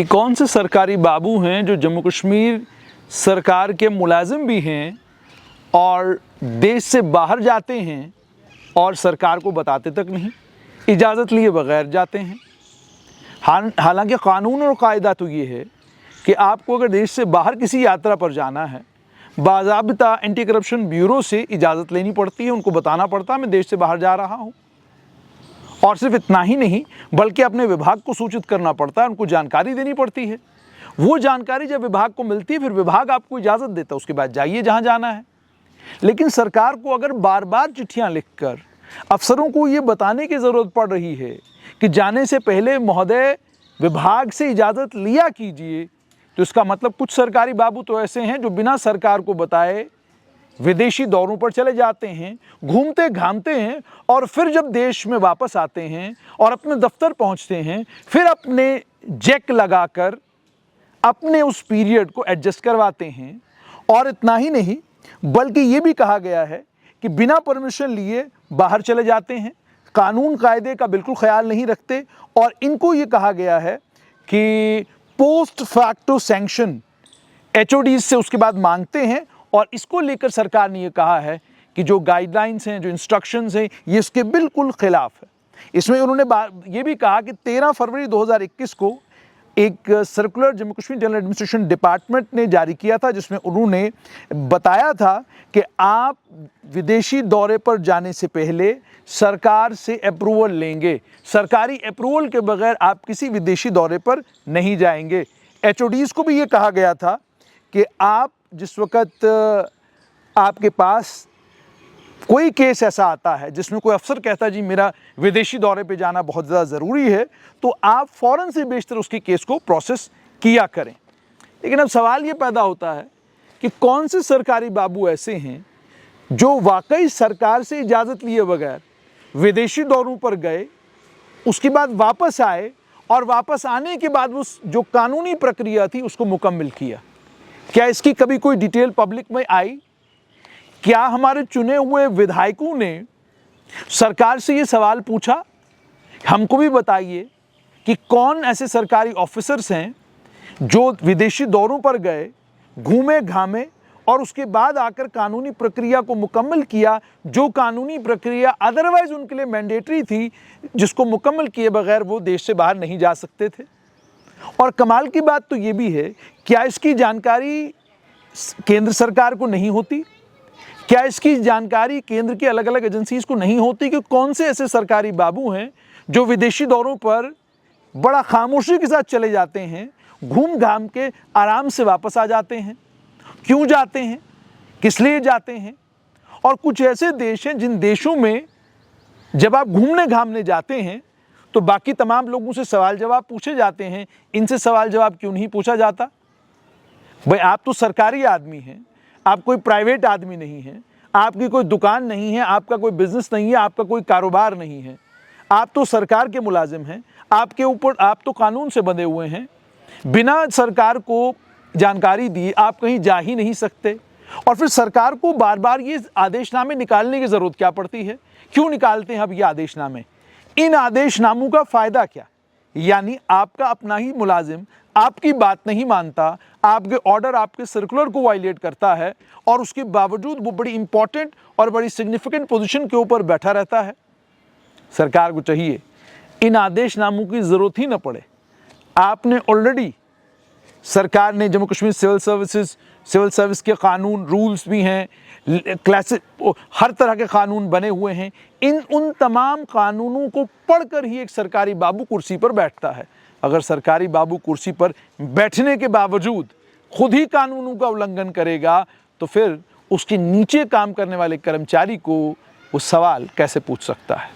कि कौन से सरकारी बाबू हैं जो जम्मू कश्मीर सरकार के मुलाजिम भी हैं और देश से बाहर जाते हैं और सरकार को बताते तक नहीं, इजाज़त लिए बगैर जाते हैं। हालांकि कानून और कायदा तो ये है कि आपको अगर देश से बाहर किसी यात्रा पर जाना है, बाज़ाब्ता एंटी करप्शन ब्यूरो से इजाज़त लेनी पड़ती है, उनको बताना पड़ता है मैं देश से बाहर जा रहा हूँ। और सिर्फ इतना ही नहीं बल्कि अपने विभाग को सूचित करना पड़ता है, उनको जानकारी देनी पड़ती है। वो जानकारी जब विभाग को मिलती है फिर विभाग आपको इजाज़त देता है, उसके बाद जाइए जहाँ जाना है। लेकिन सरकार को अगर बार बार चिट्ठियाँ लिखकर अफसरों को ये बताने की ज़रूरत पड़ रही है कि जाने से पहले महोदय विभाग से इजाज़त लिया कीजिए, तो इसका मतलब कुछ सरकारी बाबू तो ऐसे हैं जो बिना सरकार को बताए विदेशी दौरों पर चले जाते हैं, घूमते घामते हैं और फिर जब देश में वापस आते हैं और अपने दफ्तर पहुंचते हैं फिर अपने जैक लगाकर अपने उस पीरियड को एडजस्ट करवाते हैं। और इतना ही नहीं बल्कि ये भी कहा गया है कि बिना परमिशन लिए बाहर चले जाते हैं, कानून कायदे का बिल्कुल ख्याल नहीं रखते। और इनको ये कहा गया है कि पोस्ट फैक्टो सैंक्शन HODs से उसके बाद मांगते हैं। और इसको लेकर सरकार ने ये कहा है कि जो गाइडलाइंस हैं, जो इंस्ट्रक्शंस हैं, ये इसके बिल्कुल खिलाफ है। इसमें उन्होंने ये भी कहा कि 13 फरवरी 2021 को एक circular Jammu Kashmir general administration department ने जारी किया था, जिसमें उन्होंने बताया था कि आप विदेशी दौरे पर जाने से पहले सरकार से अप्रूवल लेंगे, सरकारी अप्रूवल के बगैर आप किसी विदेशी दौरे पर नहीं जाएंगे। HODs को भी ये कहा गया था कि आप जिस वक़्त आपके पास कोई केस ऐसा आता है जिसमें कोई अफसर कहता है जी मेरा विदेशी दौरे पे जाना बहुत ज़्यादा ज़रूरी है, तो आप फ़ौरन से बेशतर उसके केस को प्रोसेस किया करें। लेकिन अब सवाल ये पैदा होता है कि कौन से सरकारी बाबू ऐसे हैं जो वाकई सरकार से इजाज़त लिए बगैर विदेशी दौरों पर गए, उसके बाद वापस आए और वापस आने के बाद उस जो कानूनी प्रक्रिया थी उसको मुकम्मल किया। क्या इसकी कभी कोई डिटेल पब्लिक में आई? क्या हमारे चुने हुए विधायकों ने सरकार से ये सवाल पूछा, हमको भी बताइए कि कौन ऐसे सरकारी ऑफिसर्स हैं जो विदेशी दौरों पर गए, घूमे घामे और उसके बाद आकर कानूनी प्रक्रिया को मुकम्मल किया, जो कानूनी प्रक्रिया अदरवाइज उनके लिए मैंडेटरी थी, जिसको मुकम्मल किए बगैर वो देश से बाहर नहीं जा सकते थे। और कमाल की बात तो ये भी है, क्या इसकी जानकारी केंद्र सरकार को नहीं होती? क्या इसकी जानकारी केंद्र की अलग अलग एजेंसीज को नहीं होती कि कौन से ऐसे सरकारी बाबू हैं जो विदेशी दौरों पर बड़ा खामोशी के साथ चले जाते हैं, घूम घाम के आराम से वापस आ जाते हैं? क्यों जाते हैं, किस लिए जाते हैं? और कुछ ऐसे देश हैं जिन देशों में जब आप घूमने घामने जाते हैं तो बाकी तमाम लोगों से सवाल जवाब पूछे जाते हैं, इनसे सवाल जवाब क्यों नहीं पूछा जाता? भाई आप तो सरकारी आदमी हैं, आप कोई प्राइवेट आदमी नहीं हैं, आपकी कोई दुकान नहीं है, आपका कोई बिजनेस नहीं है, आपका कोई कारोबार नहीं है, आप तो सरकार के मुलाजिम हैं, आपके ऊपर आप तो कानून से बंधे हुए हैं। बिना सरकार को जानकारी दिए आप कहीं जा ही नहीं सकते। और फिर सरकार को बार बार ये आदेशनामे निकालने की ज़रूरत क्या पड़ती है? क्यों निकालते हैं अब ये आदेशनामे? इन आदेशनामों का फ़ायदा क्या? यानी आपका अपना ही मुलाजिम आपकी बात नहीं मानता, आपके ऑर्डर, आपके सर्कुलर को वायलेट करता है और उसके बावजूद वो बड़ी इंपॉर्टेंट और बड़ी सिग्निफिकेंट पोजीशन के ऊपर बैठा रहता है। सरकार को चाहिए इन आदेशनामों की ज़रूरत ही न पड़े। आपने ऑलरेडी, सरकार ने जम्मू कश्मीर सिविल सर्विस के कानून, रूल्स भी हैं, क्लासिक हर तरह के कानून बने हुए हैं। उन तमाम कानूनों को पढ़कर ही एक सरकारी बाबू कुर्सी पर बैठता है। अगर सरकारी बाबू कुर्सी पर बैठने के बावजूद खुद ही कानूनों का उल्लंघन करेगा तो फिर उसके नीचे काम करने वाले कर्मचारी को वो सवाल कैसे पूछ सकता है?